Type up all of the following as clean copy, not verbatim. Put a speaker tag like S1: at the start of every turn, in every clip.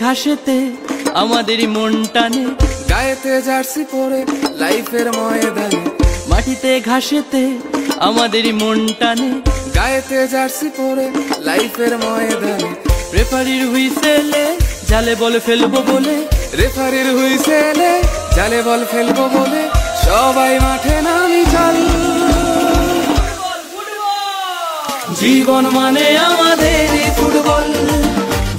S1: ঘাসেতে আমাদেরই মন টানে,
S2: গায়েতে জার্সি পরে লাইফের ময়দানে।
S1: মাটিতে ঘাসেতে আমাদেরই মন টানে,
S2: গায়েতে জার্সি পরে লাইফের ময়দানে।
S1: রেফারির হুইসেলে জালে বল ফেলবো বলে,
S2: রেফারির হুইসেলে জালে বল ফেলবো বলে সবাই মাঠে নামি চল।
S1: জীবন মানে আমাদেরই ফুটবল,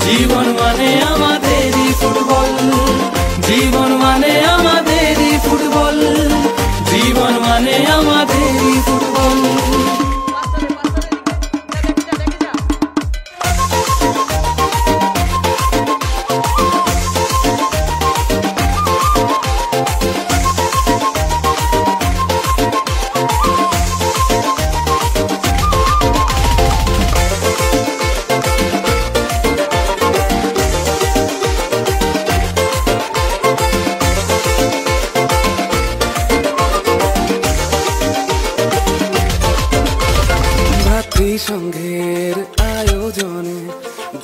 S1: জীবন মানে আমাদেরই ফুটবল, জীবন মানে আমাদেরই ফুটবল, জীবন মানে আমাদেরই ফুটবল।
S2: সঙ্গের আয়োজনে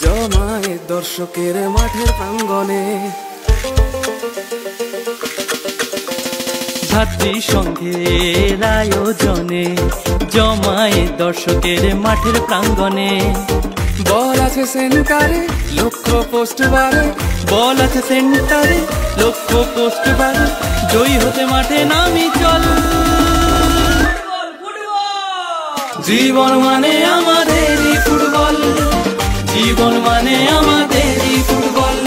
S2: জমায়ে দর্শকের মাঠের প্রাঙ্গণে।
S1: ভাতৃ সংঘের আয়োজনে জমায়ে দর্শকের মাঠের প্রাঙ্গণে।
S2: বল আছে সেন্টারে লক্ষ্য পোস্ট বারে,
S1: বল আছে সেন্টারে লক্ষ্য পোস্ট বারে, জয়ী হতে মাঠে নামি চল। জীবন মানে আমাদেরই ফুটবল, জীবন মানে আমাদেরই ফুটবল,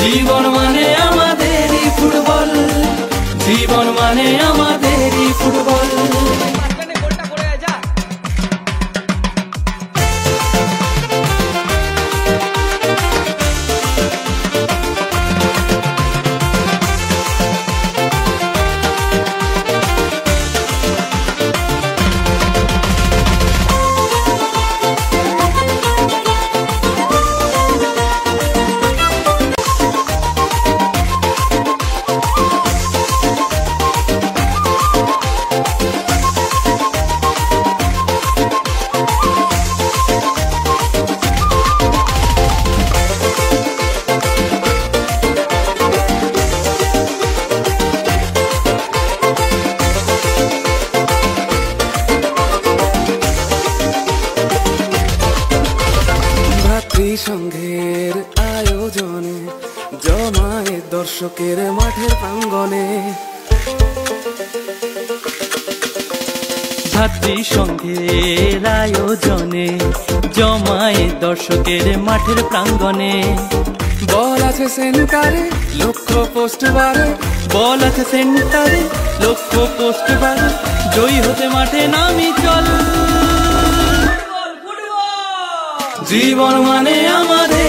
S1: জীবন মানে আমাদেরই ফুটবল, জীবন মানে আমাদেরই ফুটবল।
S2: সংঘের আয়োজনে জমায়ে দর্শকের মাঠের প্রাঙ্গণে।
S1: ভাতৃ সংঘের আয়োজনে জমায়ে দর্শকের মাঠের প্রাঙ্গণে।
S2: বল আছে সেন্টারে লক্ষ্য পোস্ট বারে,
S1: বল আছে সেন্টারে লক্ষ্য পোস্ট বারে, জয়ী হতে মাঠে নামি চল। জীবন মানে আমাদের